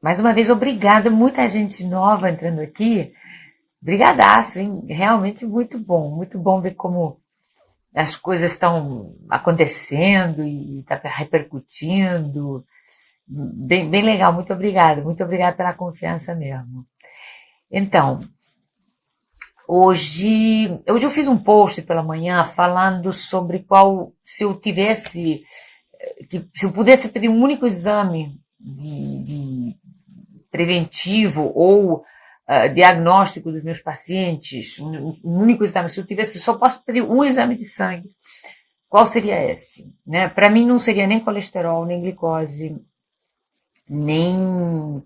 mais uma vez, obrigada, muita gente nova entrando aqui. Brigadaço, hein? Realmente muito bom ver como as coisas estão acontecendo e está repercutindo. Bem legal, muito obrigada pela confiança mesmo. Então, hoje eu fiz um post pela manhã falando sobre se eu tivesse, se eu pudesse pedir um único exame de preventivo ou diagnóstico dos meus pacientes, um único exame, se eu tivesse, só posso pedir um exame de sangue, qual seria esse? Né? Para mim não seria nem colesterol, nem glicose, nem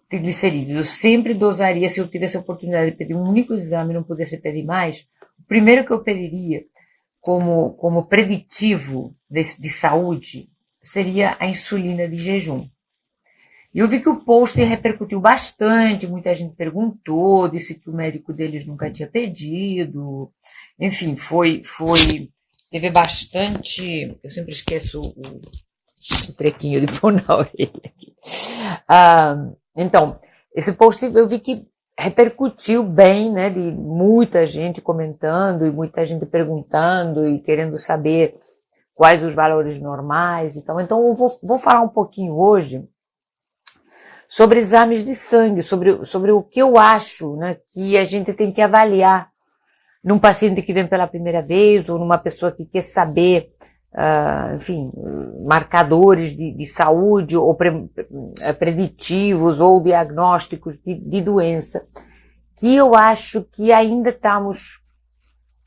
triglicerídeos. Eu sempre dosaria, se eu tivesse a oportunidade de pedir um único exame e não pudesse pedir mais, o primeiro que eu pediria como preditivo de saúde seria a insulina de jejum. E eu vi que o post repercutiu bastante, muita gente perguntou, disse que o médico deles nunca tinha pedido, enfim, teve bastante, eu sempre esqueço o trequinho de pôr na orelha aqui. Então, esse post eu vi que repercutiu bem, né, de muita gente comentando e muita gente perguntando e querendo saber quais os valores normais. Então eu vou falar um pouquinho hoje sobre exames de sangue, sobre o que eu acho, né, que a gente tem que avaliar num paciente que vem pela primeira vez ou numa pessoa que quer saber, enfim, marcadores de saúde ou preditivos ou diagnósticos de doença, que eu acho que ainda estamos,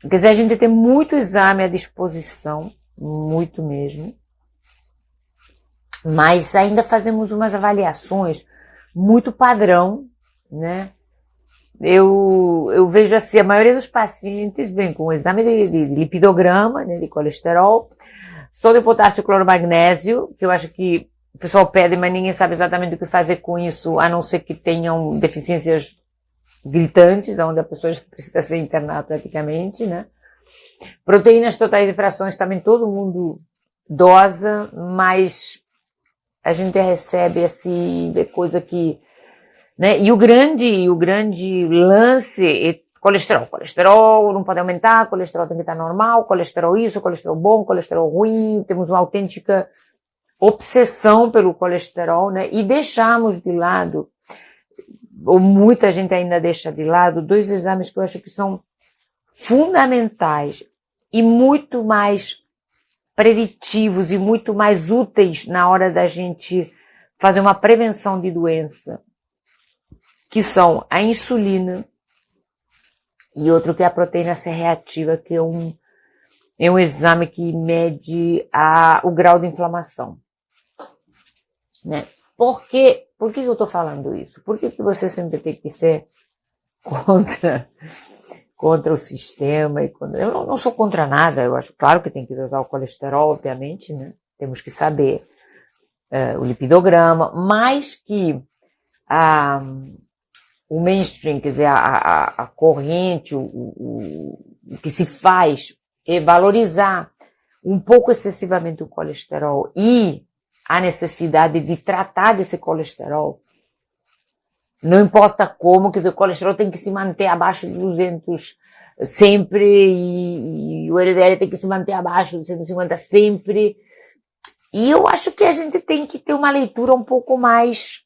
quer dizer, a gente tem muito exame à disposição, muito mesmo, mas ainda fazemos umas avaliações muito padrão, né? Eu vejo assim, a maioria dos pacientes vem com exame de lipidograma, né, de colesterol, sódio, potássio, cloro, magnésio, que eu acho que o pessoal pede, mas ninguém sabe exatamente o que fazer com isso, a não ser que tenham deficiências gritantes, onde a pessoa já precisa ser internada praticamente, né? Proteínas totais e frações também todo mundo dosa, mas a gente recebe assim, coisa que, né? E o grande lance é colesterol. Colesterol não pode aumentar, colesterol tem que estar normal, colesterol isso, colesterol bom, colesterol ruim. Temos uma autêntica obsessão pelo colesterol, né? E deixamos de lado, ou muita gente ainda deixa de lado, dois exames que eu acho que são fundamentais e muito mais preditivos e muito mais úteis na hora da gente fazer uma prevenção de doença, que são a insulina e outro que é a proteína C reativa, que é um exame que mede o grau de inflamação. Né? Por que eu estou falando isso? Por que você sempre tem que ser contra o sistema? Eu não sou contra nada, eu acho claro que tem que dosar o colesterol, obviamente, né? Temos que saber o lipidograma, mas que o mainstream, quer dizer, a corrente, o que se faz é valorizar um pouco excessivamente o colesterol e a necessidade de tratar desse colesterol. Não importa como, quer dizer, o colesterol tem que se manter abaixo de 200 sempre e o LDL tem que se manter abaixo de 150 sempre. E eu acho que a gente tem que ter uma leitura um pouco mais,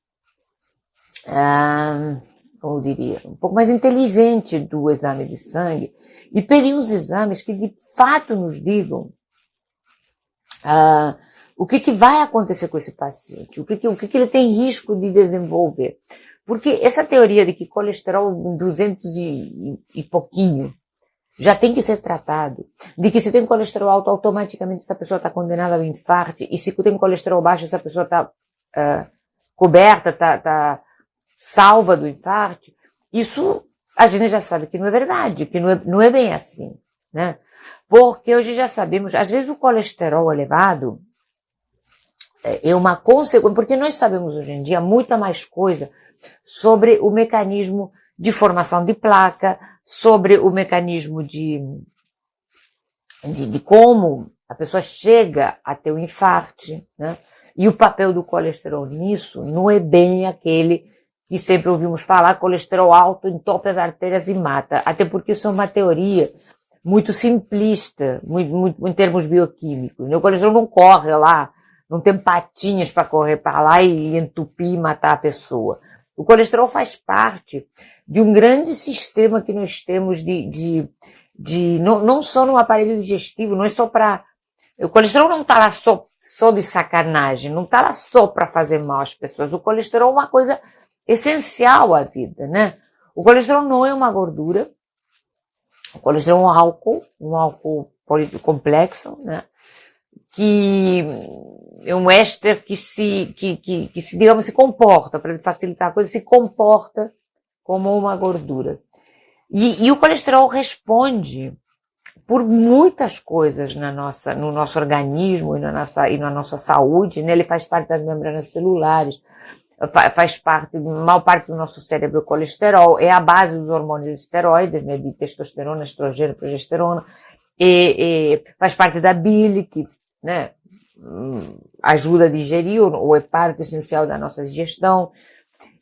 como eu diria, um pouco mais inteligente do exame de sangue e pedir os exames que de fato nos digam o que vai acontecer com esse paciente, o que ele tem risco de desenvolver. Porque essa teoria de que colesterol 200 e pouquinho já tem que ser tratado, de que se tem colesterol alto, automaticamente essa pessoa está condenada ao infarto, e se tem colesterol baixo, essa pessoa está coberta, está salva do infarto, isso a gente já sabe que não é verdade, que não é bem assim, né? Porque hoje já sabemos, às vezes o colesterol elevado é uma consequência, porque nós sabemos hoje em dia muita mais coisa sobre o mecanismo de formação de placa, sobre o mecanismo de como a pessoa chega a ter o infarto, né? E o papel do colesterol nisso não é bem aquele que sempre ouvimos falar, colesterol alto entope as artérias e mata. Até porque isso é uma teoria muito simplista, muito em termos bioquímicos. O colesterol não corre lá, não tem patinhas para correr para lá e entupir e matar a pessoa. O colesterol faz parte de um grande sistema que nós temos não só no aparelho digestivo, não é só para... O colesterol não está lá só de sacanagem, não está lá só para fazer mal às pessoas. O colesterol é uma coisa essencial à vida, né? O colesterol não é uma gordura, o colesterol é um álcool complexo, né? Que é um éster que digamos, se comporta, para facilitar a coisa, se comporta como uma gordura. E o colesterol responde por muitas coisas no nosso organismo e na nossa saúde, né? Ele faz parte das membranas celulares, faz parte, maior parte do nosso cérebro, o colesterol, é a base dos hormônios esteroides, né? De testosterona, estrogênio, progesterona, e faz parte da bile, que, né? Ajuda a digerir, ou é parte essencial da nossa digestão.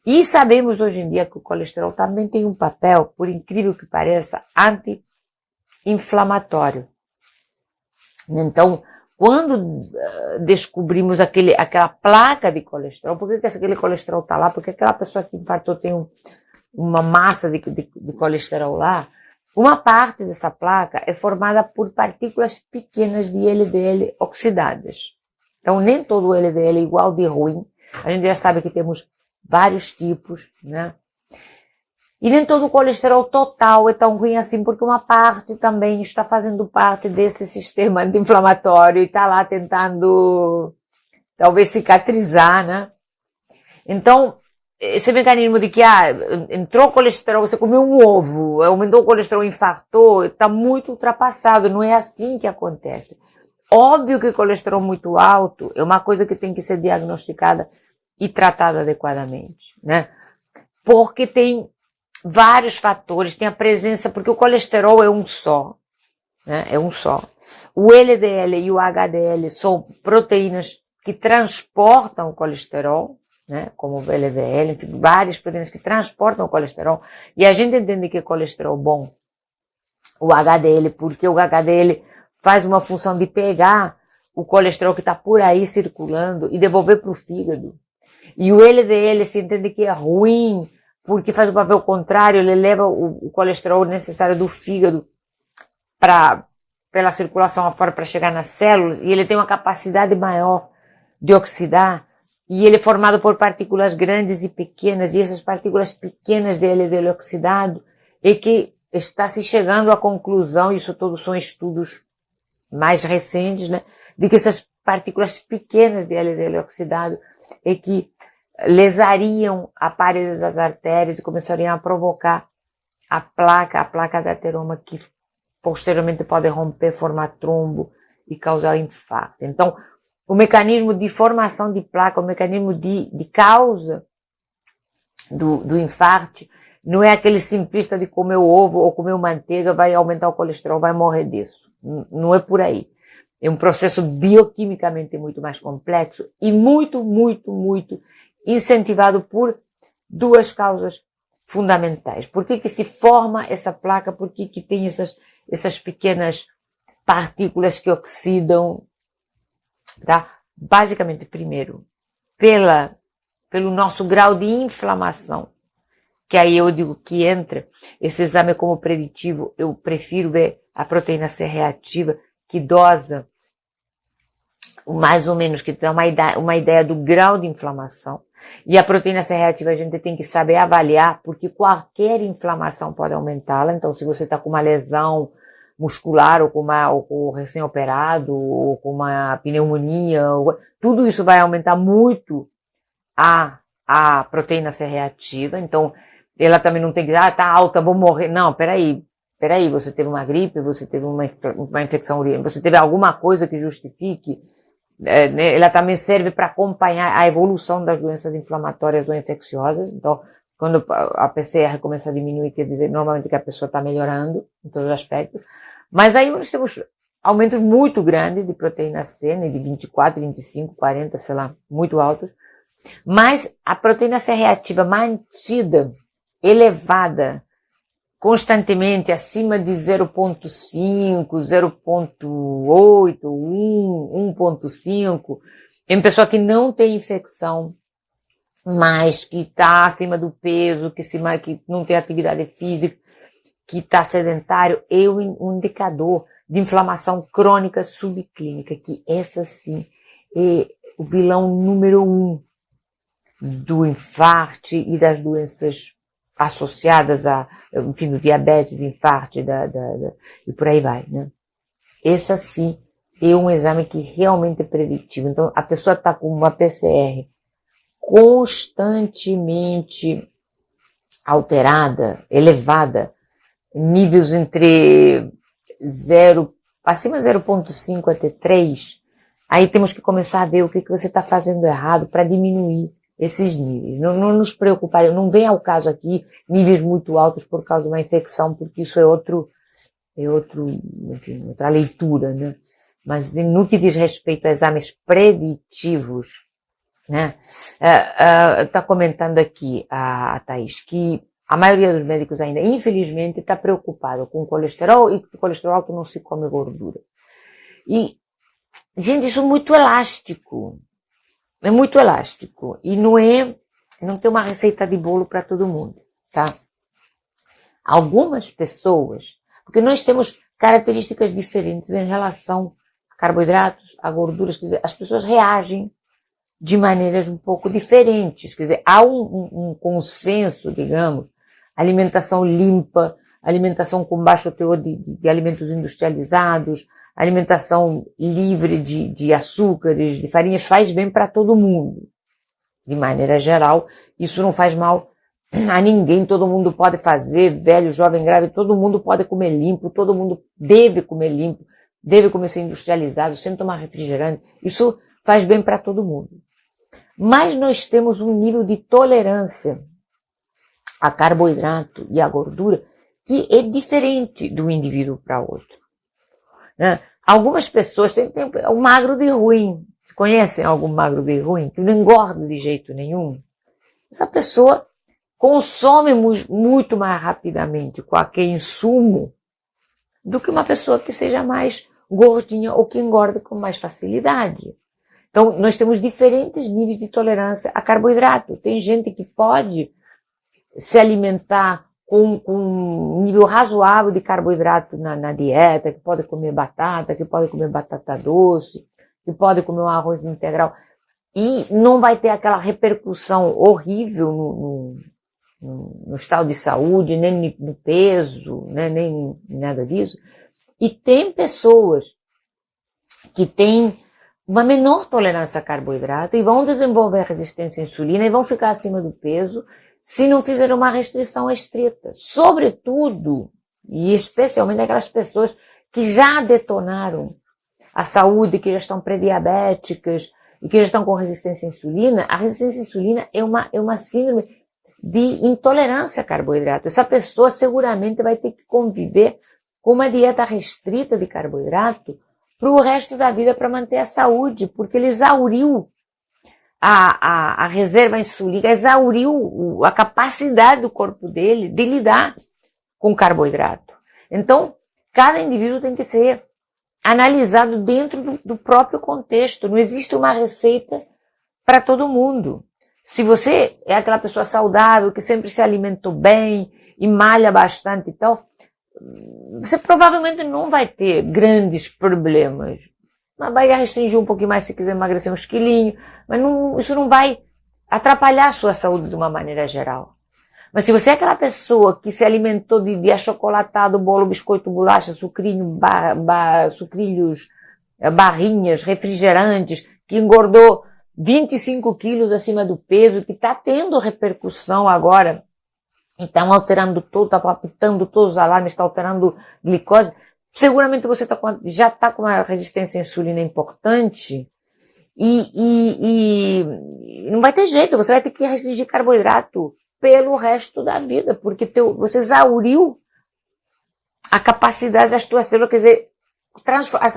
E sabemos hoje em dia que o colesterol também tem um papel, por incrível que pareça, anti-inflamatório. Então, quando descobrimos aquela placa de colesterol, por que aquele colesterol está lá? Porque aquela pessoa que infartou tem uma massa de colesterol lá. Uma parte dessa placa é formada por partículas pequenas de LDL oxidadas. Então, nem todo o LDL é igual de ruim. A gente já sabe que temos vários tipos, né? E nem todo o colesterol total é tão ruim assim, porque uma parte também está fazendo parte desse sistema anti-inflamatório e está lá tentando, talvez, cicatrizar, né? Então, esse mecanismo de que, entrou colesterol, você comeu um ovo, aumentou o colesterol, infartou, está muito ultrapassado, não é assim que acontece. Óbvio que colesterol muito alto é uma coisa que tem que ser diagnosticada e tratada adequadamente, né? Porque tem vários fatores, tem a presença, porque o colesterol é um só, né? É um só. O LDL e o HDL são proteínas que transportam o colesterol, né? Como o LDL, enfim, várias proteínas que transportam o colesterol, e a gente entende que é colesterol bom, o HDL, porque o HDL faz uma função de pegar o colesterol que está por aí circulando e devolver para o fígado. E o LDL se entende que é ruim, porque faz o papel contrário, ele leva o colesterol necessário do fígado pela circulação afora para chegar nas células, e ele tem uma capacidade maior de oxidar, e ele é formado por partículas grandes e pequenas, e essas partículas pequenas de LDL oxidado é que está se chegando à conclusão, isso todos são estudos mais recentes, né, de que essas partículas pequenas de LDL oxidado é que lesariam a parede das artérias e começariam a provocar a placa da ateroma, que posteriormente pode romper, formar trombo e causar infarto. Então, o mecanismo de formação de placa, o mecanismo de causa do infarto, não é aquele simplista de comer o ovo ou comer manteiga, vai aumentar o colesterol, vai morrer disso. Não é por aí. É um processo bioquimicamente muito mais complexo e muito, muito, muito incentivado por duas causas fundamentais. Por que se forma essa placa? Por que tem essas pequenas partículas que oxidam? Tá? Basicamente, primeiro, pelo nosso grau de inflamação, que aí eu digo que entra, esse exame como preditivo, eu prefiro ver a proteína C reativa, que dosa mais ou menos, que dá uma ideia do grau de inflamação. E a proteína C reativa a gente tem que saber avaliar, porque qualquer inflamação pode aumentá-la. Então, se você está com uma lesão muscular, ou com recém-operado, ou com uma pneumonia, tudo isso vai aumentar muito a proteína C reativa. Então, ela também não tem que dizer, tá alta, vou morrer. Não, peraí, você teve uma gripe, você teve uma infecção urinária, você teve alguma coisa que justifique. Ela também serve para acompanhar a evolução das doenças inflamatórias ou infecciosas. Então, quando a PCR começa a diminuir, quer dizer normalmente que a pessoa está melhorando em todos os aspectos. Mas aí nós temos aumentos muito grandes de proteína C, né, de 24, 25, 40, sei lá, muito altos. Mas a proteína C reativa mantida, elevada, constantemente acima de 0,5, 0,8, 1, 1,5, em pessoa que não tem infecção, mas que está acima do peso, que não tem atividade física, que está sedentário, é um indicador de inflamação crônica subclínica, que essa sim é o vilão número 1 do infarto e das doenças associadas enfim, do diabetes, do infarto e por aí vai, né? Esse sim é um exame que realmente é preditivo. Então, a pessoa está com uma PCR constantemente alterada, elevada, níveis entre acima de 0,5 até 3, aí temos que começar a ver o que você está fazendo errado para diminuir esses níveis. Não nos preocupar, não vem ao caso aqui níveis muito altos por causa de uma infecção, porque isso é enfim, outra leitura, né? Mas no que diz respeito a exames preditivos, né? Está comentando aqui a Thaís que a maioria dos médicos ainda, infelizmente, está preocupado com o colesterol e que o colesterol alto não se come gordura. E, gente, isso é muito elástico. É muito elástico. E não tem uma receita de bolo para todo mundo, tá? Algumas pessoas, porque nós temos características diferentes em relação a carboidratos, a gorduras, quer dizer, as pessoas reagem de maneiras um pouco diferentes. Quer dizer, há um consenso, digamos, alimentação limpa, alimentação com baixo teor de alimentos industrializados, alimentação livre de açúcares, de farinhas, faz bem para todo mundo. De maneira geral, isso não faz mal a ninguém, todo mundo pode fazer, velho, jovem, grávido, todo mundo pode comer limpo, todo mundo deve comer limpo, deve comer sem industrializado, sem tomar refrigerante, isso faz bem para todo mundo. Mas nós temos um nível de tolerância a carboidrato e a gordura que é diferente do indivíduo para outro, né? Algumas pessoas têm o magro de ruim. Conhecem algum magro de ruim que não engorda de jeito nenhum? Essa pessoa consome muito mais rapidamente qualquer insumo do que uma pessoa que seja mais gordinha ou que engorda com mais facilidade. Então, nós temos diferentes níveis de tolerância a carboidrato. Tem gente que pode se alimentar com um nível razoável de carboidrato na dieta, que pode comer batata, que pode comer batata doce, que pode comer um arroz integral, e não vai ter aquela repercussão horrível no estado de saúde, nem no peso, né, nem nada disso. E tem pessoas que têm uma menor tolerância a carboidrato e vão desenvolver resistência à insulina e vão ficar acima do peso se não fizer uma restrição estrita. Sobretudo, e especialmente aquelas pessoas que já detonaram a saúde, que já estão pré-diabéticas e que já estão com resistência à insulina. A resistência à insulina é uma síndrome de intolerância a carboidrato. Essa pessoa seguramente vai ter que conviver com uma dieta restrita de carboidrato para o resto da vida para manter a saúde, porque ele exauriu a reserva insulínica, exauriu a capacidade do corpo dele de lidar com carboidrato. Então, cada indivíduo tem que ser analisado dentro do próprio contexto. Não existe uma receita para todo mundo. Se você é aquela pessoa saudável, que sempre se alimentou bem e malha bastante e tal, você provavelmente não vai ter grandes problemas. Mas vai restringir um pouquinho mais se quiser emagrecer uns quilinhos, mas isso não vai atrapalhar a sua saúde de uma maneira geral. Mas se você é aquela pessoa que se alimentou de achocolatado, bolo, biscoito, bolacha, sucrilho, sucrilhos, barrinhas, refrigerantes, que engordou 25 quilos acima do peso, que está tendo repercussão agora, então alterando tudo, está apitando todos os alarmes, está alterando glicose, seguramente você já está com uma resistência à insulina importante e não vai ter jeito, você vai ter que restringir carboidrato pelo resto da vida, porque você exauriu a capacidade das tuas células, quer dizer,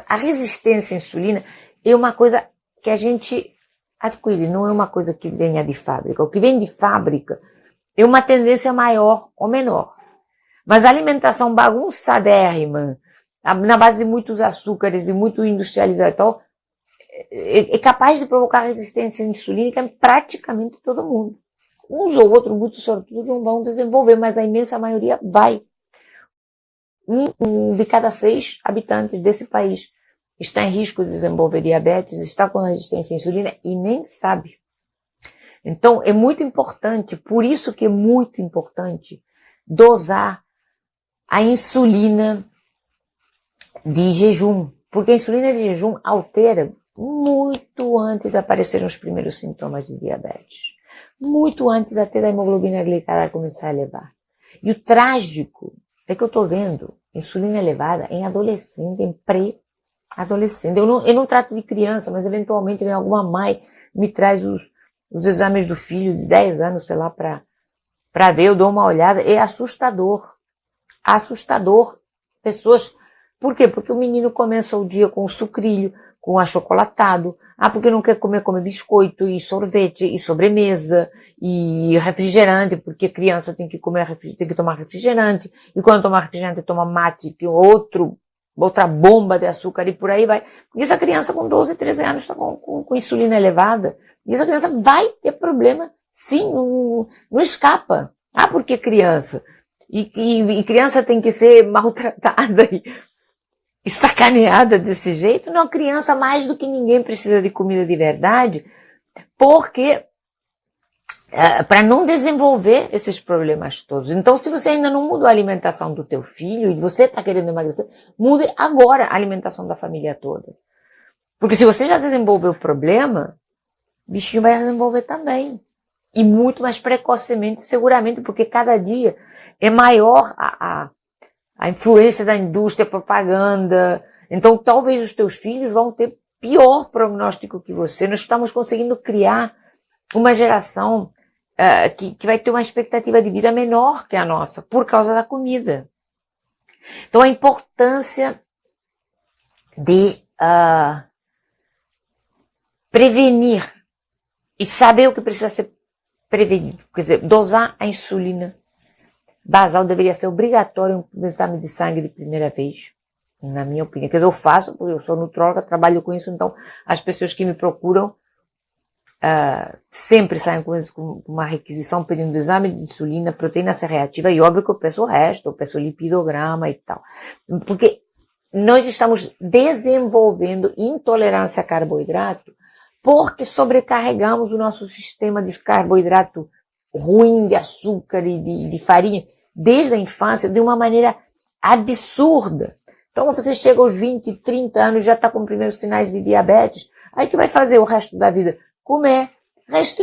a resistência à insulina é uma coisa que a gente adquire, não é uma coisa que venha de fábrica. O que vem de fábrica é uma tendência maior ou menor. Mas a alimentação bagunçadérrima, na base de muitos açúcares e muito industrializado, é capaz de provocar resistência insulínica em praticamente todo mundo. Uns ou outros, muito sortudos, não vão desenvolver, mas a imensa maioria vai. Um de cada 6 habitantes desse país está em risco de desenvolver diabetes, está com resistência à insulina e nem sabe. Então, é muito importante, por isso que é muito importante dosar a insulina de jejum, porque a insulina de jejum altera muito antes de aparecerem os primeiros sintomas de diabetes, muito antes até da hemoglobina glicada começar a elevar. E o trágico é que eu estou vendo insulina elevada em adolescente, em pré-adolescente. Eu não trato de criança, mas eventualmente vem alguma mãe, me traz os exames do filho de 10 anos, sei lá, para ver, eu dou uma olhada, é assustador. Assustador. Pessoas, por quê? Porque o menino começa o dia com sucrilho, com achocolatado, porque não quer comer, come biscoito e sorvete e sobremesa e refrigerante, porque criança tem que comer, tem que tomar refrigerante, e quando tomar refrigerante toma mate, que outra bomba de açúcar e por aí vai. Porque essa criança com 12, 13 anos está com insulina elevada, e essa criança vai ter problema, sim, não escapa. Porque criança? E criança tem que ser maltratada e sacaneada desse jeito? Não, criança mais do que ninguém precisa de comida de verdade, porque para não desenvolver esses problemas todos. Então, se você ainda não mudou a alimentação do teu filho e você está querendo emagrecer, mude agora a alimentação da família toda. Porque se você já desenvolveu o problema, o bichinho vai desenvolver também. E muito mais precocemente, seguramente, porque cada dia é maior a influência da indústria, propaganda. Então, talvez os teus filhos vão ter pior prognóstico que você. Nós estamos conseguindo criar uma geração que vai ter uma expectativa de vida menor que a nossa, por causa da comida. Então, a importância de prevenir e saber o que precisa ser prevenido. Quer dizer, dosar a insulina basal deveria ser obrigatório no exame de sangue de primeira vez, na minha opinião. Quer dizer, eu faço, porque eu sou nutróloga, trabalho com isso, então as pessoas que me procuram sempre saem com uma requisição pedindo exame de insulina, proteína C reativa, e óbvio que eu peço o resto, eu peço lipidograma e tal. Porque nós estamos desenvolvendo intolerância a carboidrato porque sobrecarregamos o nosso sistema de carboidrato ruim, de açúcar e de farinha, desde a infância, de uma maneira absurda. Então, você chega aos 20, 30 anos, já está com primeiros sinais de diabetes, aí que vai fazer o resto da vida? Comer. Resto,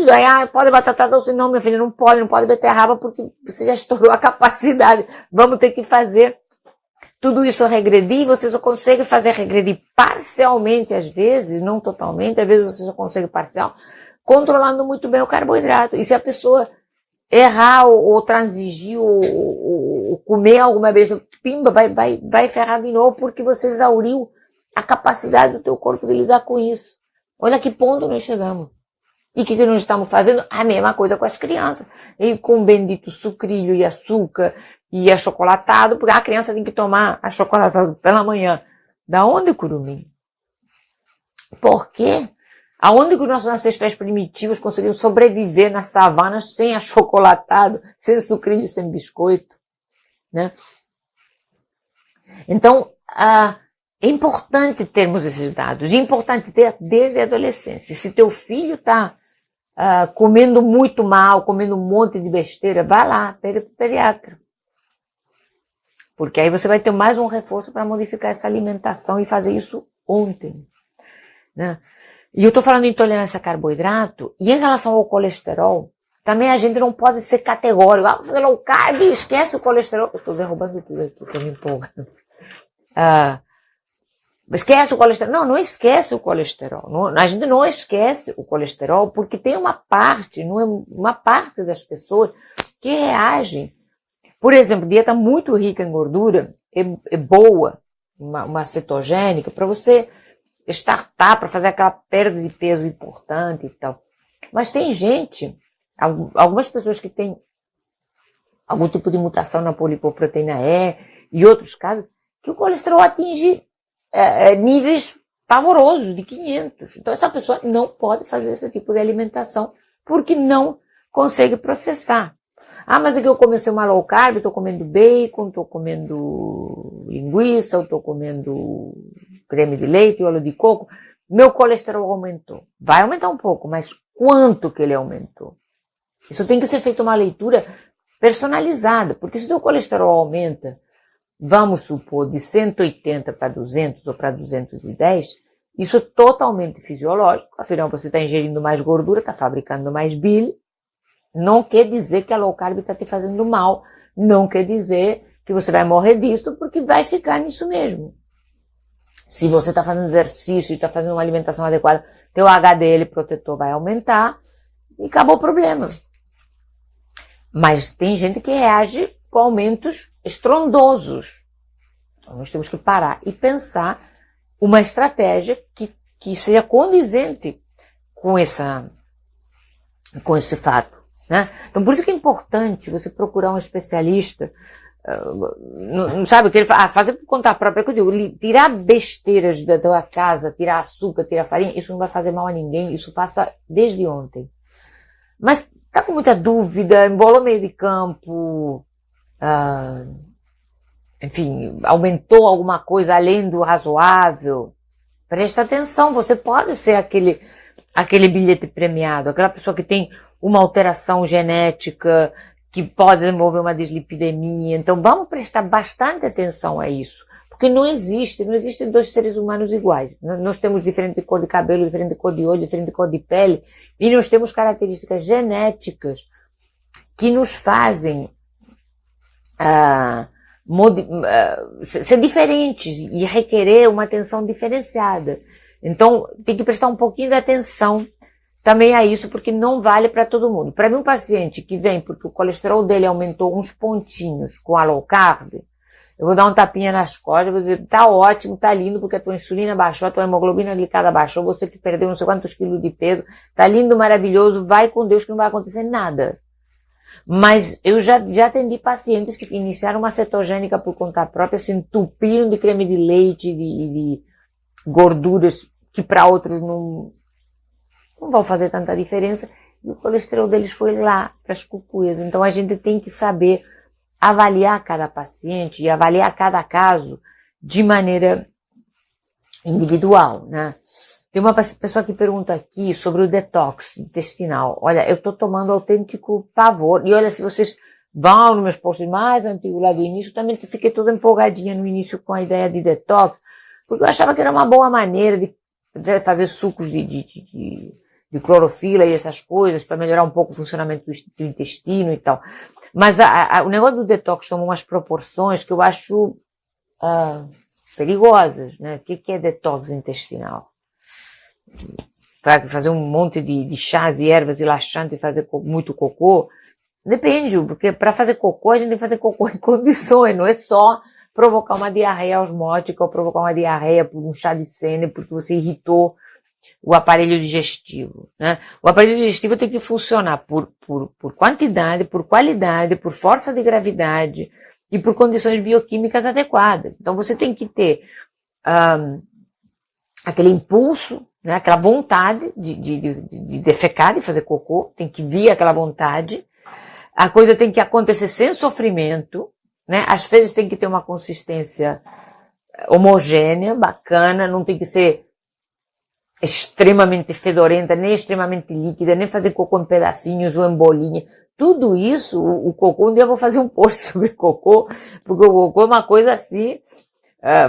pode batata doce? Não, minha filha, não pode beterraba, porque você já estourou a capacidade. Vamos ter que fazer tudo isso regredir, você só consegue fazer regredir parcialmente às vezes, não totalmente, às vezes você só consegue parcial, controlando muito bem o carboidrato. E se a pessoa errar ou transigir ou comer alguma vez, pimba, vai ferrar de novo, porque você exauriu a capacidade do teu corpo de lidar com isso. Olha que ponto nós chegamos. E o que nós estamos fazendo? A mesma coisa com as crianças. E com o bendito sucrilho e açúcar e achocolatado, porque a criança tem que tomar achocolatado pela manhã. Da onde, curumim? Por quê? Aonde que os nossos ancestrais primitivos conseguiram sobreviver nas savanas sem achocolatado, sem sucrilho, sem biscoito? Né? Então, é importante termos esses dados. É importante ter desde a adolescência. Se teu filho está comendo muito mal, comendo um monte de besteira, vá lá, pede para o pediatra. Porque aí você vai ter mais um reforço para modificar essa alimentação e fazer isso ontem. Né? E eu estou falando de intolerância a carboidrato, e em relação ao colesterol, também a gente não pode ser categórico. Vamos fazer low carb, esquece o colesterol. Eu estou derrubando tudo aqui, estou me empolgando. Esquece o colesterol. Não esquece o colesterol. Não, a gente não esquece o colesterol, porque tem uma parte das pessoas que reagem. Por exemplo, dieta muito rica em gordura é boa, uma cetogênica, para você startar, para fazer aquela perda de peso importante e tal. Mas tem gente, algumas pessoas que têm algum tipo de mutação na polipoproteína E, e outros casos, que o colesterol atinge níveis pavorosos, de 500. Então essa pessoa não pode fazer esse tipo de alimentação, porque não consegue processar. Ah, mas é que eu comecei uma low carb, estou comendo bacon, estou comendo linguiça, estou comendo creme de leite, óleo de coco, meu colesterol aumentou. Vai aumentar um pouco, mas quanto que ele aumentou? Isso tem que ser feita uma leitura personalizada, porque se o teu colesterol aumenta, vamos supor, de 180 para 200 ou para 210, isso é totalmente fisiológico, afinal você está ingerindo mais gordura, está fabricando mais bile, não quer dizer que a low carb está te fazendo mal, não quer dizer que você vai morrer disso, porque vai ficar nisso mesmo. Se você está fazendo exercício e está fazendo uma alimentação adequada, teu HDL protetor vai aumentar e acabou o problema. Mas tem gente que reage com aumentos estrondosos. Então nós temos que parar e pensar uma estratégia que seja condizente com esse fato. Né? Então por isso que é importante você procurar um especialista, não sabe o que ele faz, fazer por conta própria, que eu digo, tirar besteiras da tua casa, tirar açúcar, tirar farinha, isso não vai fazer mal a ninguém, isso faça desde ontem. Mas tá com muita dúvida, embolou meio de campo, enfim, aumentou alguma coisa além do razoável, presta atenção, você pode ser aquele bilhete premiado, aquela pessoa que tem uma alteração genética, que pode desenvolver uma dislipidemia. Então vamos prestar bastante atenção a isso, porque não existem dois seres humanos iguais. Nós temos diferente cor de cabelo, diferente cor de olho, diferente cor de pele, e nós temos características genéticas que nos fazem ser diferentes e requerer uma atenção diferenciada. Então tem que prestar um pouquinho de atenção também a isso, porque não vale para todo mundo. Para mim, um paciente que vem porque o colesterol dele aumentou uns pontinhos com a low carb, eu vou dar um tapinha nas costas, vou dizer, tá ótimo, tá lindo, porque a tua insulina baixou, a tua hemoglobina glicada baixou, você que perdeu não sei quantos quilos de peso, tá lindo, maravilhoso, vai com Deus que não vai acontecer nada. Mas eu já atendi pacientes que iniciaram uma cetogênica por conta própria, se entupiram de creme de leite, de gorduras que para outros não vão fazer tanta diferença, e o colesterol deles foi lá para as cucuias. Então a gente tem que saber avaliar cada paciente e avaliar cada caso de maneira individual, né? Tem uma pessoa que pergunta aqui sobre o detox intestinal. Olha, eu estou tomando autêntico pavor. E olha, se vocês vão nos meus posts mais antigos lá do início, também fiquei toda empolgadinha no início com a ideia de detox, porque eu achava que era uma boa maneira de fazer sucos de clorofila e essas coisas, para melhorar um pouco o funcionamento do intestino e tal. Mas o negócio do detox toma umas proporções que eu acho perigosas, né? O que é detox intestinal? Para fazer um monte de chás e ervas e laxantes e fazer muito cocô? Depende, porque para fazer cocô, a gente tem que fazer cocô em condições, não é só provocar uma diarreia osmótica ou provocar uma diarreia por um chá de sêne, porque você irritou o aparelho digestivo, né? O aparelho digestivo tem que funcionar por quantidade, por qualidade, por força de gravidade e por condições bioquímicas adequadas. Então você tem que ter aquele impulso, né? Aquela vontade de defecar, de fazer cocô, tem que vir aquela vontade. A coisa tem que acontecer sem sofrimento, né? Às vezes tem que ter uma consistência homogênea, bacana, não tem que ser extremamente fedorenta, nem extremamente líquida, nem fazer cocô em pedacinhos ou em bolinha. Tudo isso, o cocô, um dia eu vou fazer um post sobre cocô, porque o cocô é uma coisa assim,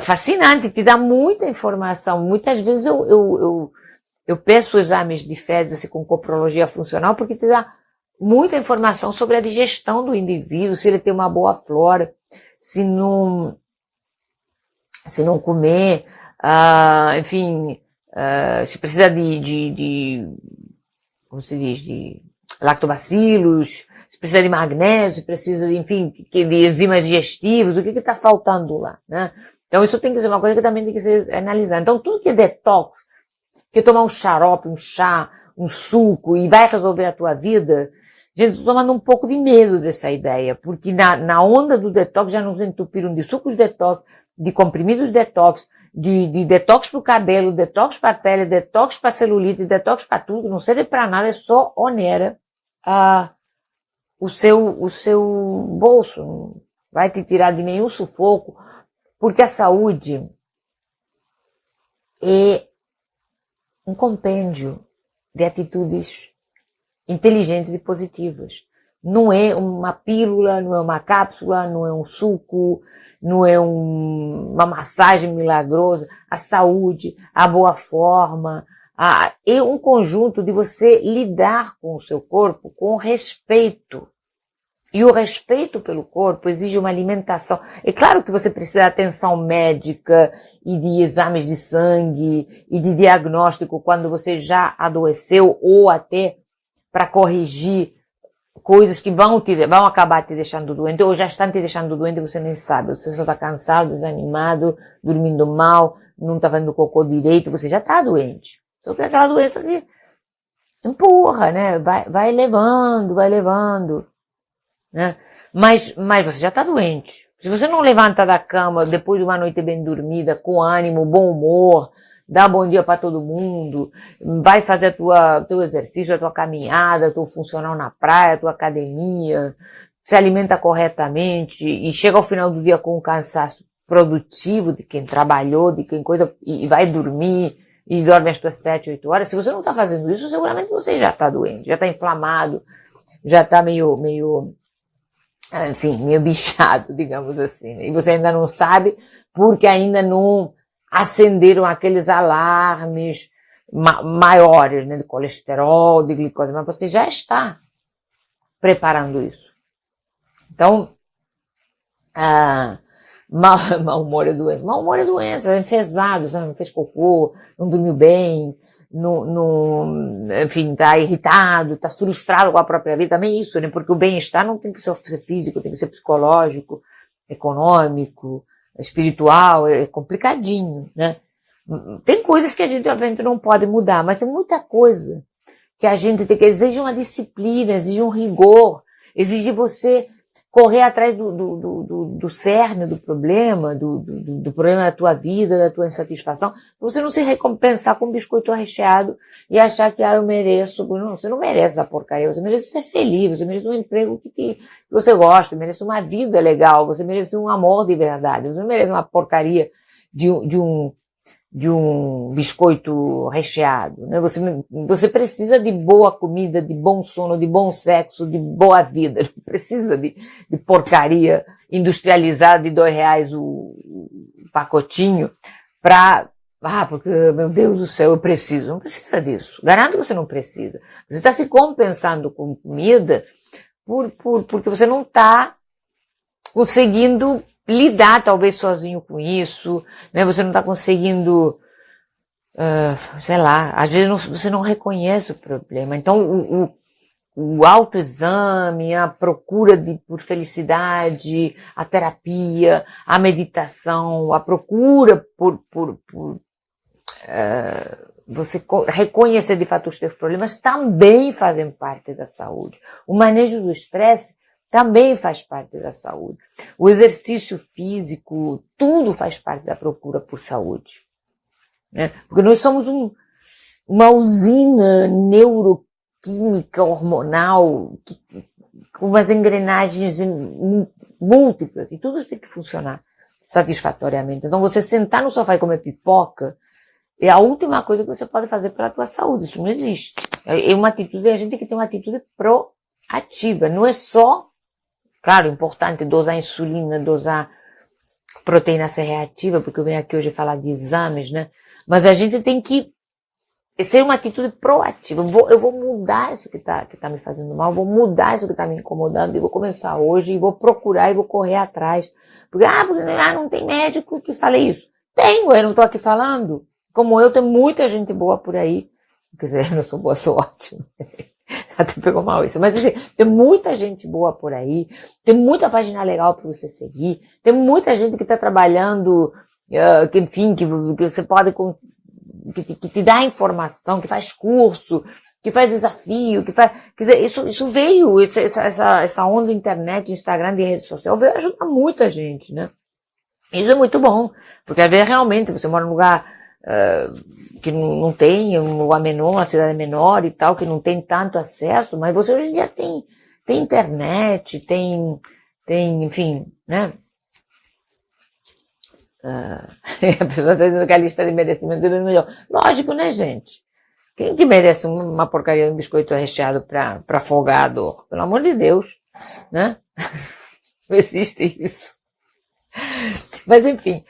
fascinante, te dá muita informação. Muitas vezes eu peço exames de fezes com coprologia funcional, porque te dá muita informação sobre a digestão do indivíduo, se ele tem uma boa flora, se não comer, enfim, se precisa como se diz, de lactobacilos, se precisa de magnésio, se precisa de, enfim, de enzimas digestivas, o que está faltando lá, né? Então isso tem que ser uma coisa que também tem que ser analisada. Então tudo que é detox, que é tomar um xarope, um chá, um suco e vai resolver a tua vida, gente, tô tomando um pouco de medo dessa ideia, porque na onda do detox já nos entupiram de sucos detox, de comprimidos detox, de detox pro cabelo, detox pra pele, detox pra celulite, detox pra tudo, não serve pra nada, é só onera o seu bolso, não vai te tirar de nenhum sufoco, porque a saúde é um compêndio de atitudes inteligentes e positivas. Não é uma pílula, não é uma cápsula, não é um suco, não é uma massagem milagrosa. A saúde, a boa forma, é um conjunto de você lidar com o seu corpo com respeito. E o respeito pelo corpo exige uma alimentação. É claro que você precisa de atenção médica e de exames de sangue e de diagnóstico quando você já adoeceu ou até para corrigir coisas que vão acabar te deixando doente ou já estão te deixando doente e você nem sabe. Você só está cansado, desanimado, dormindo mal, não está fazendo cocô direito, você já está doente. Só que é aquela doença que empurra, né? Vai levando. Né? Mas você já está doente. Se você não levanta da cama depois de uma noite bem dormida, com ânimo, bom humor, dá bom dia para todo mundo, vai fazer teu exercício, a tua caminhada, teu funcional na praia, tua academia, se alimenta corretamente e chega ao final do dia com um cansaço produtivo de quem trabalhou, de quem coisa, e vai dormir e dorme as tuas 7, 8 horas. Se você não está fazendo isso, seguramente você já está doente, já está inflamado, já está meio bichado, digamos assim. E você ainda não sabe porque ainda não acenderam aqueles alarmes maiores, né, de colesterol, de glicose, mas você já está preparando isso. Então, mau humor é doença. Mau humor é doença, é enfesado, você não fez cocô, não dormiu bem, enfim, tá irritado, tá frustrado com a própria vida, também isso, né, porque o bem-estar não tem que ser físico, tem que ser psicológico, econômico, espiritual, é complicadinho, né. Tem coisas que a gente, obviamente, não pode mudar, mas tem muita coisa que a gente tem que exige uma disciplina, exige um rigor, exige você correr atrás do cerne do problema, do problema da tua vida, da tua insatisfação, você não se recompensar com um biscoito recheado e achar que, eu mereço. Não, você não merece essa porcaria, você merece ser feliz, você merece um emprego que você gosta, você merece uma vida legal, você merece um amor de verdade, você não merece uma porcaria de um biscoito recheado, né? Você precisa de boa comida, de bom sono, de bom sexo, de boa vida. Não precisa de porcaria industrializada de R$2 o pacotinho porque, meu Deus do céu, eu preciso. Não precisa disso. Garanto que você não precisa. Você está se compensando com comida porque você não está conseguindo lidar talvez sozinho com isso, né? Você não está conseguindo, sei lá, às vezes você não reconhece o problema. Então o autoexame, a procura por felicidade, a terapia, a meditação, a procura por você reconhecer de fato os teus problemas também fazem parte da saúde. O manejo do estresse também faz parte da saúde. O exercício físico, tudo faz parte da procura por saúde. Né? Porque nós somos uma usina neuroquímica, hormonal, com umas engrenagens múltiplas, e tudo tem que funcionar satisfatoriamente. Então você sentar no sofá e comer pipoca é a última coisa que você pode fazer pela tua saúde. Isso não existe. É uma atitude, a gente tem que ter uma atitude proativa. Não é só, claro, importante dosar insulina, dosar proteína C reativa, porque eu venho aqui hoje falar de exames, né? Mas a gente tem que ser uma atitude proativa. Eu vou mudar isso que tá me fazendo mal, vou mudar isso que tá me incomodando, e vou começar hoje, e vou procurar, e vou correr atrás. Porque não tem médico que fale isso. Tenho, eu não tô aqui falando. Como eu, tem muita gente boa por aí. Quer dizer, eu não sou boa, sou ótima. Até pegou mal isso. Mas assim, tem muita gente boa por aí, tem muita página legal para você seguir, tem muita gente que está trabalhando que, enfim, que você pode, que te dá informação, que faz curso, que faz desafio, que faz, quer dizer, isso veio, essa onda internet, Instagram, de rede social, veio ajudar muita gente, né? Isso é muito bom, porque às vezes realmente você mora num lugar que não tem, um lugar menor, uma cidade menor e tal, que não tem tanto acesso, mas você hoje em dia tem internet, tem, enfim, né? A pessoa está dizendo que a lista de merecimento é melhor. Lógico, né, gente? Quem que merece uma porcaria de um biscoito recheado para afogado? Pelo amor de Deus, né? Não existe isso. Mas, enfim,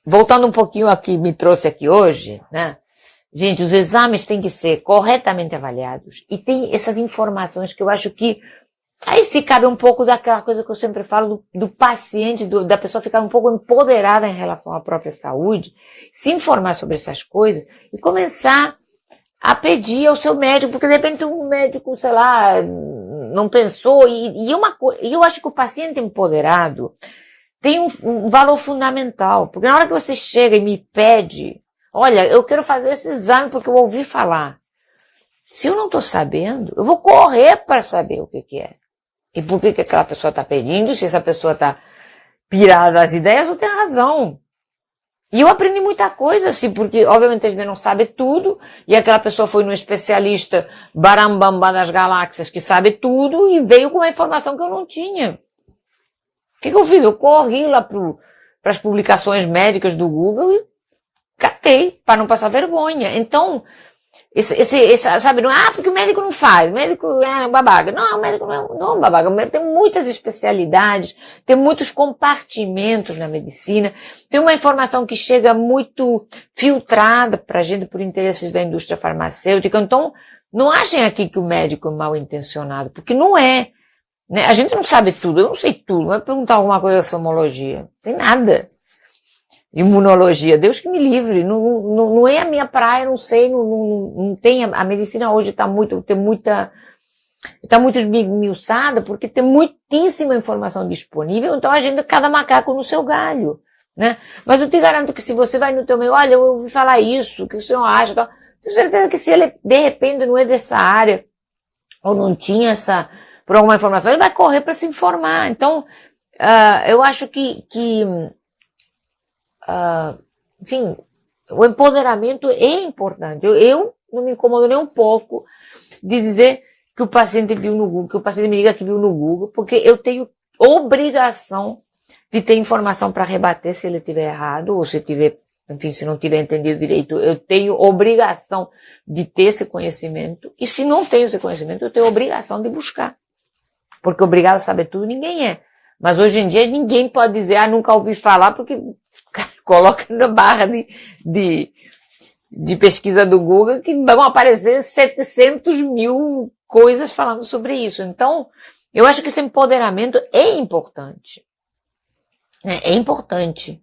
voltando um pouquinho ao que me trouxe aqui hoje, né? Gente, os exames têm que ser corretamente avaliados e tem essas informações que eu acho que aí se cabe um pouco daquela coisa que eu sempre falo do paciente, da pessoa ficar um pouco empoderada em relação à própria saúde, se informar sobre essas coisas e começar a pedir ao seu médico, porque de repente um médico, sei lá, não pensou, e eu acho que o paciente empoderado tem um valor fundamental, porque na hora que você chega e me pede, olha, eu quero fazer esse exame porque eu ouvi falar. Se eu não estou sabendo, eu vou correr para saber o que é. E por que aquela pessoa está pedindo, se essa pessoa está pirada das ideias ou tem razão. E eu aprendi muita coisa, assim, porque obviamente a gente não sabe tudo, e aquela pessoa foi no especialista barambamba das galáxias que sabe tudo e veio com uma informação que eu não tinha. O que eu fiz? Eu corri lá para as publicações médicas do Google e catei, para não passar vergonha. Então, sabe, não, porque o médico não faz, o médico é babaca. Não, o médico não é um babaca. Tem muitas especialidades, tem muitos compartimentos na medicina, tem uma informação que chega muito filtrada para a gente por interesses da indústria farmacêutica. Então, não achem aqui que o médico é mal intencionado, porque não é. Né? A gente não sabe tudo, eu não sei tudo. Vai perguntar alguma coisa da somologia, não sei nada. Imunologia, Deus que me livre, não é a minha praia, não sei, não tem, a medicina hoje está muito esmiuçada, porque tem muitíssima informação disponível, então a gente, cada macaco no seu galho, né? Mas eu te garanto que se você vai no teu meio, olha, eu ouvi falar isso, o que o senhor acha, tal, tenho certeza que se ele, de repente, não é dessa área, ou não tinha por alguma informação, ele vai correr para se informar. Então, eu acho que enfim, o empoderamento é importante. Eu não me incomodo nem um pouco de dizer que o paciente viu no Google, que o paciente me diga que viu no Google, porque eu tenho obrigação de ter informação para rebater se ele estiver errado, ou se tiver, enfim, se não tiver entendido direito, eu tenho obrigação de ter esse conhecimento, e se não tenho esse conhecimento, eu tenho obrigação de buscar. Porque obrigado a saber tudo ninguém é. Mas hoje em dia ninguém pode dizer, nunca ouvi falar, porque coloca na barra de pesquisa do Google que vão aparecer 700 mil coisas falando sobre isso. Então, eu acho que esse empoderamento é importante. É importante.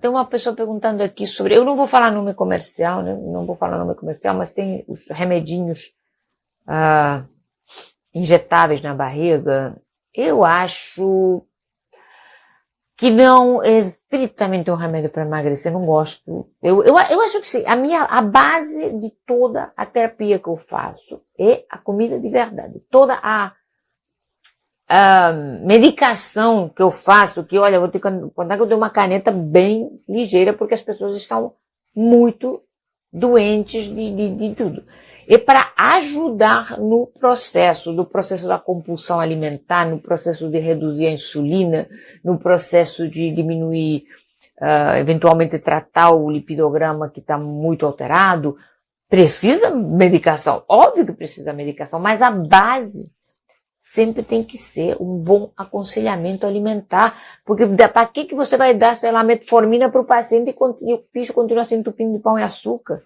Tem uma pessoa perguntando aqui sobre... Eu não vou falar nome comercial, né? Não vou falar nome comercial, mas tem os remedinhos injetáveis na barriga. Eu acho que não é estritamente um remédio para emagrecer, não gosto. Eu acho que sim, a base de toda a terapia que eu faço é a comida de verdade. Toda a medicação que eu faço, que olha, vou ter que contar que eu tenho uma caneta bem ligeira, porque as pessoas estão muito doentes de tudo. É para ajudar no processo, da compulsão alimentar, no processo de reduzir a insulina, no processo de diminuir, eventualmente tratar o lipidograma que está muito alterado. Precisa medicação, óbvio que precisa medicação, mas a base sempre tem que ser um bom aconselhamento alimentar, porque para que você vai dar, sei lá, metformina para o paciente e o bicho continua se entupindo de pão e açúcar?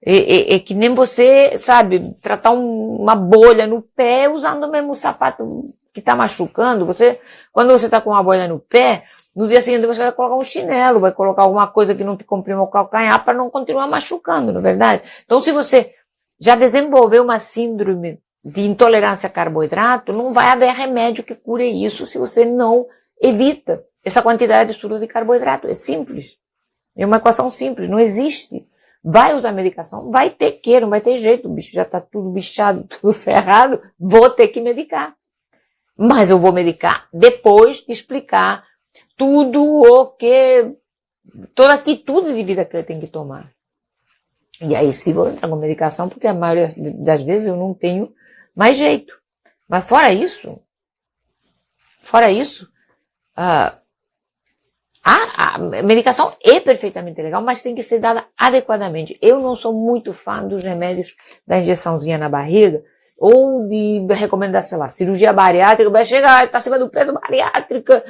É que nem você, sabe, tratar uma bolha no pé usando o mesmo sapato que está machucando. Quando você está com uma bolha no pé, no dia seguinte você vai colocar um chinelo, vai colocar alguma coisa que não te comprima o calcanhar para não continuar machucando, não é verdade? Então, se você já desenvolveu uma síndrome de intolerância a carboidrato, não vai haver remédio que cure isso se você não evita essa quantidade absurda de carboidrato. É simples. É uma equação simples, não existe. Vai usar medicação, vai ter que, não vai ter jeito, o bicho já está tudo bichado, tudo ferrado, vou ter que medicar. Mas eu vou medicar depois de explicar tudo o que, toda atitude de vida que ele tem que tomar. E aí sim vou entrar com medicação, porque a maioria das vezes eu não tenho mais jeito. Mas fora isso, a medicação é perfeitamente legal, mas tem que ser dada adequadamente. Eu não sou muito fã dos remédios da injeçãozinha na barriga, ou de recomendar, sei lá, cirurgia bariátrica, vai chegar, está acima do peso, bariátrica,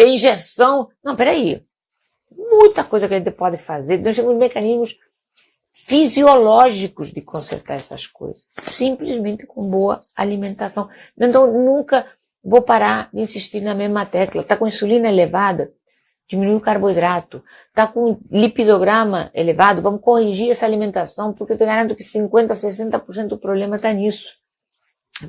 injeção. Não, peraí. Muita coisa que a gente pode fazer. Nós temos mecanismos fisiológicos de consertar essas coisas. Simplesmente com boa alimentação. Então, nunca vou parar de insistir na mesma tecla. Está com insulina elevada? Diminui o carboidrato. Está com lipidograma elevado? Vamos corrigir essa alimentação, porque eu te garanto que 50%, 60% do problema está nisso.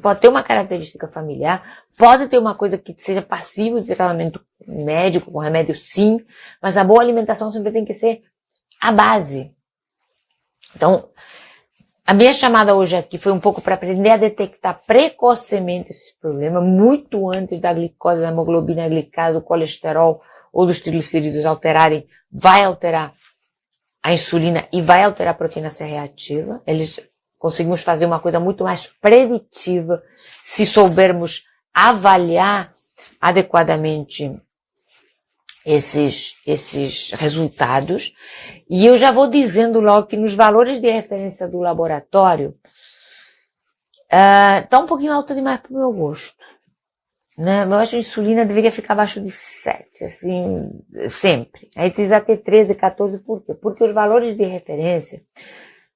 Pode ter uma característica familiar, pode ter uma coisa que seja passível de tratamento médico, com remédio sim, mas a boa alimentação sempre tem que ser a base. Então, a minha chamada hoje aqui foi um pouco para aprender a detectar precocemente esses problemas, muito antes da glicose, da hemoglobina glicada, do colesterol ou dos triglicerídeos alterarem, vai alterar a insulina e vai alterar a proteína C reativa. Conseguimos fazer uma coisa muito mais preditiva se soubermos avaliar adequadamente esses resultados. E eu já vou dizendo logo que nos valores de referência do laboratório está um pouquinho alto demais para o meu gosto. Né? Eu acho que a insulina deveria ficar abaixo de 7, assim, sempre. Aí precisa ter 13, 14, por quê? Porque os valores de referência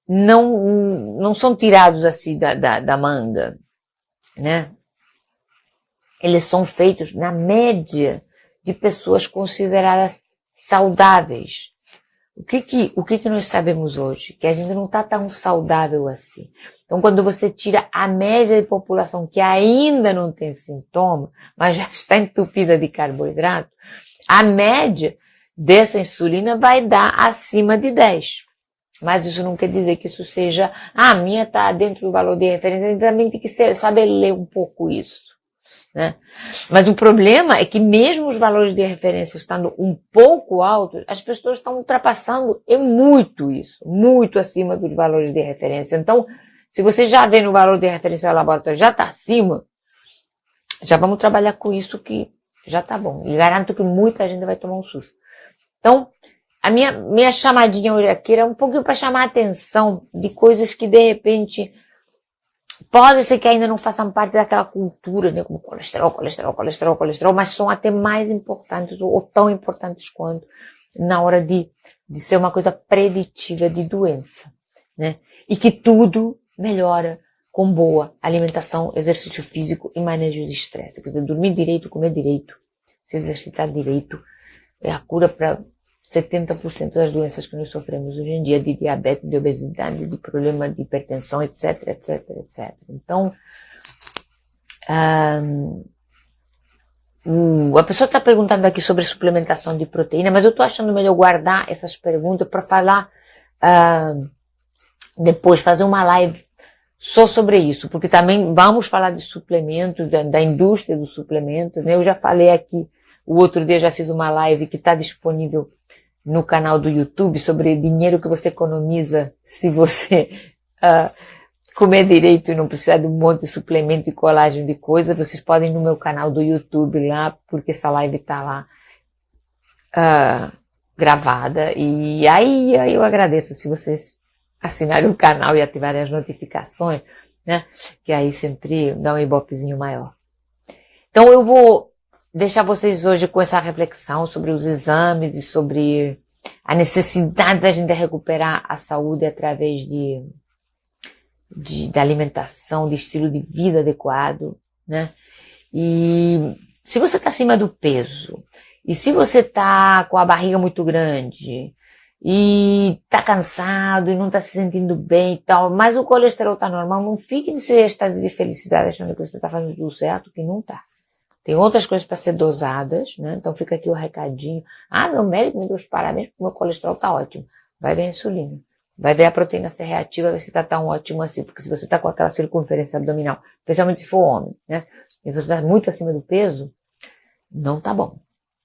não são tirados assim da manga, né? Eles são feitos na média de pessoas consideradas saudáveis. O que nós sabemos hoje? Que a gente não está tão saudável assim. Então, quando você tira a média de população que ainda não tem sintoma, mas já está entupida de carboidrato, a média dessa insulina vai dar acima de 10. Mas isso não quer dizer que isso seja, a minha está dentro do valor de referência, a gente também tem que saber ler um pouco isso. Né? Mas o problema é que mesmo os valores de referência estando um pouco altos, as pessoas estão ultrapassando muito isso, muito acima dos valores de referência. Então, se você já vê no valor de referência do laboratório, já está acima, já vamos trabalhar com isso que já está bom. E garanto que muita gente vai tomar um susto. Então, a minha chamadinha hoje aqui era um pouquinho para chamar a atenção de coisas que de repente pode ser que ainda não façam parte daquela cultura, né, como colesterol, mas são até mais importantes ou tão importantes quanto na hora de ser uma coisa preditiva de doença, né? E que tudo melhora com boa alimentação, exercício físico e manejo de estresse. Quer dizer, dormir direito, comer direito, se exercitar direito, é a cura para 70% das doenças que nós sofremos hoje em dia, de diabetes, de obesidade, de problema de hipertensão, etc, etc, etc. Então, a pessoa está perguntando aqui sobre suplementação de proteína, mas eu estou achando melhor guardar essas perguntas para falar, depois fazer uma live só sobre isso, porque também vamos falar de suplementos, da indústria dos suplementos, né? Eu já falei aqui, o outro dia já fiz uma live que está disponível no canal do YouTube sobre dinheiro que você economiza se você comer direito e não precisar de um monte de suplemento e colagem de coisa. Vocês podem ir no meu canal do YouTube lá, porque essa live está lá gravada. E aí eu agradeço se vocês assinarem o canal e ativarem as notificações, né? Que aí sempre dá um ibopezinho maior. Então eu vou deixar vocês hoje com essa reflexão sobre os exames e sobre a necessidade da gente recuperar a saúde através da alimentação, de estilo de vida adequado, né? E se você está acima do peso, e se você está com a barriga muito grande, e tá cansado e não tá se sentindo bem e tal, mas o colesterol tá normal, não fique nesse estado de felicidade achando que você tá fazendo tudo certo, que não tá. Tem outras coisas para ser dosadas, né? Então fica aqui o recadinho. Ah, meu médico me deu os parabéns porque meu colesterol tá ótimo. Vai ver a insulina. Vai ver a proteína C reativa, ver se tá tão ótimo assim. Porque se você tá com aquela circunferência abdominal, especialmente se for homem, né? E você tá muito acima do peso, não tá bom.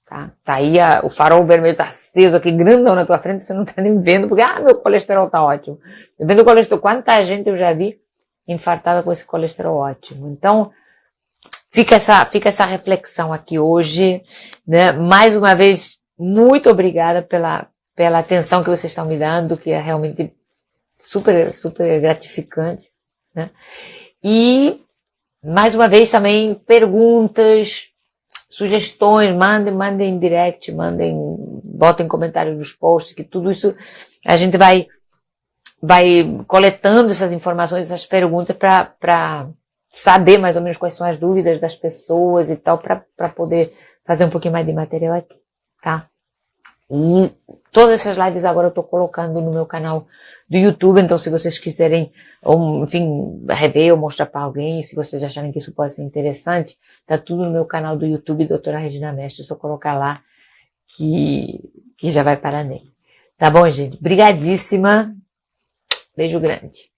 Tá aí o farol vermelho tá aceso aqui, grandão na tua frente, você não tá nem vendo, porque, meu colesterol tá ótimo. Depende do colesterol, quanta gente eu já vi infartada com esse colesterol ótimo. Então, fica essa reflexão aqui hoje, né? Mais uma vez, muito obrigada pela atenção que vocês estão me dando, que é realmente super, super gratificante, né? E, mais uma vez também, perguntas, sugestões, mandem direct, botem comentários nos posts, que tudo isso a gente vai coletando essas informações, essas perguntas para saber mais ou menos quais são as dúvidas das pessoas e tal, para poder fazer um pouquinho mais de material aqui, tá? E todas essas lives agora eu tô colocando no meu canal do YouTube, então se vocês quiserem, ou, enfim, rever ou mostrar para alguém, se vocês acharem que isso pode ser interessante, tá tudo no meu canal do YouTube, Doutora Regina Mestre, é só colocar lá que já vai parar nele. Tá bom, gente? Brigadíssima. Beijo grande.